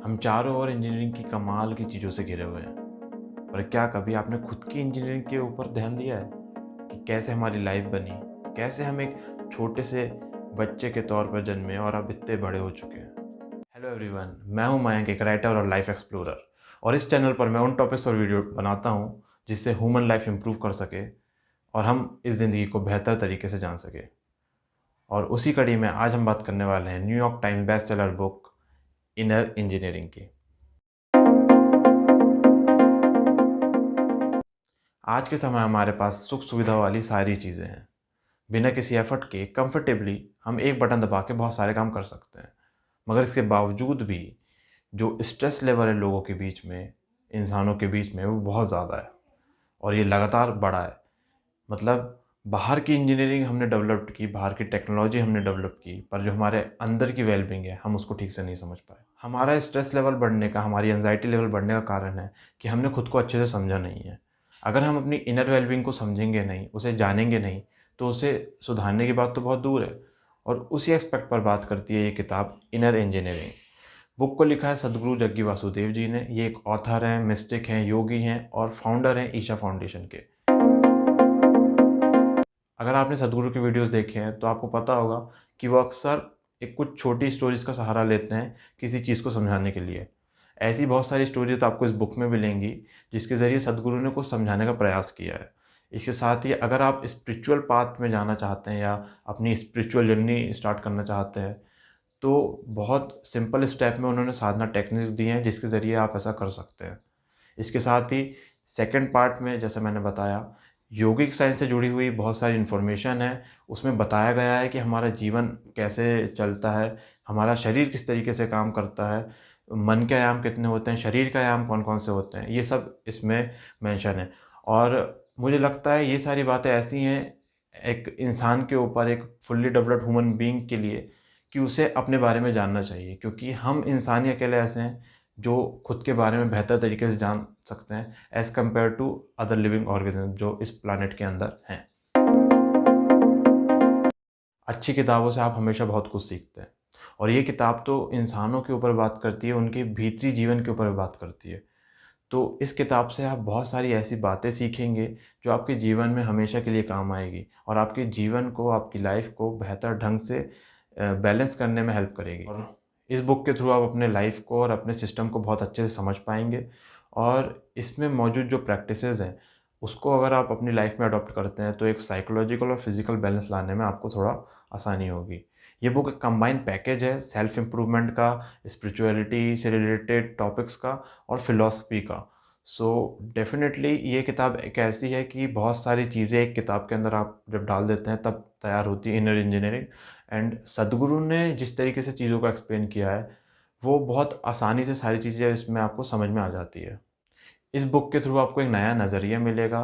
हम चारों ओर इंजीनियरिंग की कमाल की चीज़ों से घिरे हुए हैं। पर क्या कभी आपने खुद की इंजीनियरिंग के ऊपर ध्यान दिया है कि कैसे हमारी लाइफ बनी? कैसे हम एक छोटे से बच्चे के तौर पर जन्मे और अब इतने बड़े हो चुके हैं? हेलो एवरीवन, मैं हूं मयंक, एक राइटर और लाइफ एक्सप्लोरर। और इस चैनल पर मैं उन टॉपिक्स पर वीडियो बनाता हूं जिससे ह्यूमन लाइफ इंप्रूव कर सके और हम इस ज़िंदगी को बेहतर तरीके से जान सके। और उसी कड़ी में आज हम बात करने वाले हैं New York times best seller book inner engineering की। आज के समय हमारे पास सुख सुविधा वाली सारी चीज़ें हैं। बिना किसी एफर्ट के कंफर्टेबली हम एक बटन दबा के बहुत सारे काम कर सकते हैं। मगर इसके बावजूद भी जो स्ट्रेस लेवल है लोगों के बीच में, इंसानों के बीच में, वो बहुत ज़्यादा है और ये लगातार बढ़ा है। मतलब बाहर की इंजीनियरिंग हमने डेवलप्ड की, बाहर की टेक्नोलॉजी हमने डेवलप की, पर जो हमारे अंदर की वेलबींग है, हम उसको ठीक से नहीं समझ पाए। हमारा स्ट्रेस लेवल बढ़ने का, हमारी एंग्जायटी लेवल बढ़ने का कारण है कि हमने खुद को अच्छे से समझा नहीं है। अगर हम अपनी इनर वेलबींग को समझेंगे नहीं, उसे जानेंगे नहीं, तो उसे सुधारने की बात तो बहुत दूर है। और उसी एस्पेक्ट पर बात करती है ये किताब इनर इंजीनियरिंग। बुक को लिखा है सद्गुरु जग्गी वासुदेव जी ने। ये एक ऑथर हैं, मिस्टिक हैं, योगी हैं और फाउंडर हैं ईशा फाउंडेशन के। अगर आपने सद्गुरु के वीडियोस देखे हैं तो आपको पता होगा कि वो अक्सर एक कुछ छोटी स्टोरीज़ का सहारा लेते हैं किसी चीज़ को समझाने के लिए। ऐसी बहुत सारी स्टोरीज़ आपको इस बुक में मिलेंगी जिसके ज़रिए सद्गुरु ने कुछ समझाने का प्रयास किया है। इसके साथ ही अगर आप स्पिरिचुअल पाथ में जाना चाहते हैं या अपनी स्पिरिचुअल जर्नी स्टार्ट करना चाहते हैं, तो बहुत सिंपल स्टेप में उन्होंने साधना टेक्निक्स दी हैं जिसके ज़रिए आप ऐसा कर सकते हैं। इसके साथ ही सेकंड पार्ट में जैसे मैंने बताया, योगिक साइंस से जुड़ी हुई बहुत सारी इन्फॉर्मेशन है। उसमें बताया गया है कि हमारा जीवन कैसे चलता है, हमारा शरीर किस तरीके से काम करता है, मन के आयाम कितने होते हैं, शरीर के आयाम कौन-कौन से होते हैं, ये सब इसमें मेंशन है। और मुझे लगता है ये सारी बातें ऐसी हैं एक इंसान के ऊपर, एक फुल्ली डेवलप्ड ह्यूमन बीइंग के लिए, कि उसे अपने बारे में जानना चाहिए, क्योंकि हम इंसान ही अकेले ऐसे हैं जो खुद के बारे में बेहतर तरीके से जान सकते हैं as compare to other living organism जो इस प्लैनेट के अंदर हैं। अच्छी किताबों से आप हमेशा बहुत कुछ सीखते हैं और ये किताब तो इंसानों के ऊपर बात करती है, उनके भीतरी जीवन के ऊपर बात करती है। तो इस किताब से आप बहुत सारी ऐसी बातें सीखेंगे जो आपके जीवन में हमेशा के लिए काम आएगी और आपके जीवन को, आपकी लाइफ़ को बेहतर ढंग से बैलेंस करने में हेल्प करेगी। और इस बुक के थ्रू आप अपने लाइफ़ को और अपने सिस्टम को बहुत अच्छे से समझ पाएँगे और इसमें मौजूद जो प्रैक्टिसेज़ हैं, उसको अगर आप अपनी लाइफ़ में अडॉप्ट करते हैं, तो एक साइकोलॉजिकल और फिज़िकल बैलेंस लाने में आपको थोड़ा आसानी होगी। ये बुक एक कंबाइंड पैकेज है सेल्फ इम्प्रूवमेंट का, स्पिरिचुअलिटी से रिलेटेड टॉपिक्स का और फिलॉसफी का। सो डेफ़िनेटली ये किताब एक ऐसी है कि बहुत सारी चीज़ें एक किताब के अंदर आप जब डाल देते हैं तब तैयार होती है इनर इंजीनियरिंग। एंड सद्गुरु ने जिस तरीके से चीज़ों को एक्सप्लेन किया है, वो बहुत आसानी से सारी चीज़ें इसमें आपको समझ में आ जाती है। इस बुक के थ्रू आपको एक नया नज़रिया मिलेगा,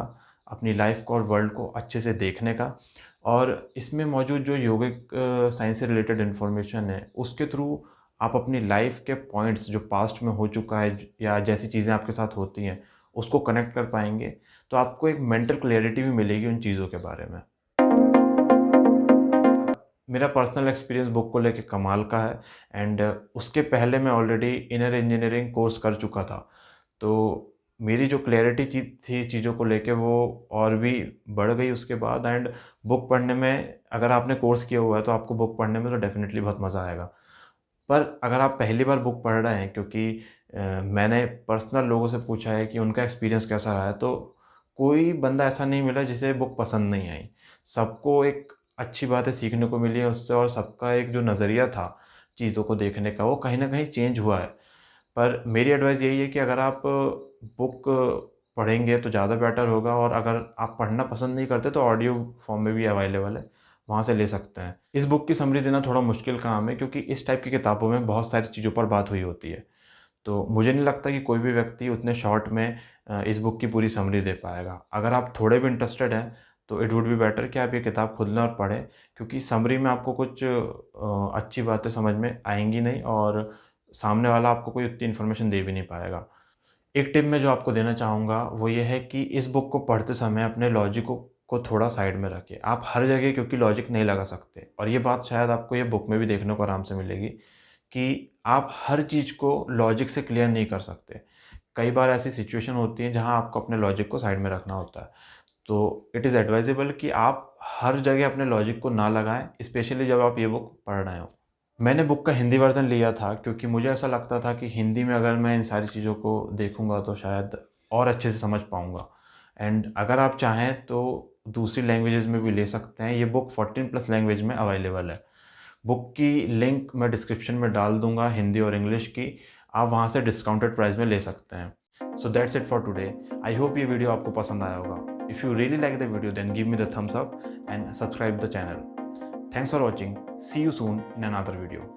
अपनी लाइफ़ को और वर्ल्ड को अच्छे से देखने का। और इसमें मौजूद जो योगिक साइंस से रिलेटेड इन्फॉर्मेशन है, उसके थ्रू आप अपनी लाइफ़ के पॉइंट्स जो पास्ट में हो चुका है या जैसी चीज़ें आपके साथ होती हैं, उसको कनेक्ट कर पाएँगे। तो आपको एक मेंटल क्लैरिटी भी मिलेगी उन चीज़ों के बारे में। मेरा पर्सनल एक्सपीरियंस बुक को लेके कमाल का है। एंड उसके पहले मैं ऑलरेडी इनर इंजीनियरिंग कोर्स कर चुका था। तो मेरी जो क्लैरिटी थी चीज़ों को लेके, वो और भी बढ़ गई उसके बाद। एंड बुक पढ़ने में, अगर आपने कोर्स किया हुआ है तो आपको बुक पढ़ने में तो डेफ़िनेटली बहुत मज़ा आएगा। पर अगर आप पहली बार बुक पढ़ रहे हैं, क्योंकि मैंने पर्सनल लोगों से पूछा है कि उनका एक्सपीरियंस कैसा रहा है, तो कोई बंदा ऐसा नहीं मिला जिसे बुक पसंद नहीं आई। सबको एक अच्छी बातें सीखने को मिली है उससे और सबका एक जो नज़रिया था चीज़ों को देखने का, वो कहीं न कहीं चेंज हुआ है। पर मेरी एडवाइस यही है कि अगर आप बुक पढ़ेंगे तो ज़्यादा बेटर होगा, और अगर आप पढ़ना पसंद नहीं करते तो ऑडियो फॉर्म में भी अवेलेबल है, वहाँ से ले सकते हैं। इस बुक की समरी देना थोड़ा मुश्किल काम है, क्योंकि इस टाइप की किताबों में बहुत सारी चीज़ों पर बात हुई होती है। तो मुझे नहीं लगता कि कोई भी व्यक्ति उतने शॉर्ट में इस बुक की पूरी समरी दे पाएगा। अगर आप थोड़े भी इंटरेस्टेड हैं, तो इट वुड बी बेटर कि आप ये किताब खुद लें और पढ़ें, क्योंकि समरी में आपको कुछ अच्छी बातें समझ में आएँगी नहीं और सामने वाला आपको कोई उतनी इन्फॉर्मेशन दे भी नहीं पाएगा। एक टिप मैं जो आपको देना चाहूँगा वो ये है कि इस बुक को पढ़ते समय अपने लॉजिक को थोड़ा साइड में रखिए। आप हर जगह क्योंकि लॉजिक नहीं लगा सकते, और ये बात शायद आपको ये बुक में भी देखने को आराम से मिलेगी कि आप हर चीज़ को लॉजिक से क्लियर नहीं कर सकते। कई बार ऐसी सिचुएशन होती है जहाँ आपको अपने लॉजिक को साइड में रखना होता है। तो इट इज़ एडवाइजेबल कि आप हर जगह अपने लॉजिक को ना लगाएँ, स्पेशली जब आप ये बुक पढ़ रहे हों। मैंने बुक का हिंदी वर्ज़न लिया था क्योंकि मुझे ऐसा लगता था कि हिंदी में अगर मैं इन सारी चीज़ों को देखूँगा तो शायद और अच्छे से समझ पाऊँगा। एंड अगर आप चाहें तो दूसरी लैंग्वेजेज़ में भी ले सकते हैं। ये बुक 14 प्लस लैंग्वेज में अवेलेबल है। बुक की लिंक मैं डिस्क्रिप्शन में डाल दूँगा, हिंदी और इंग्लिश की। आप वहाँ से डिस्काउंटेड प्राइस में ले सकते हैं। So that's it for today. I hope ये वीडियो आपको पसंद आया होगा। If you really like the video then give me the thumbs up and subscribe the channel. Thanks for watching. See you soon in another video.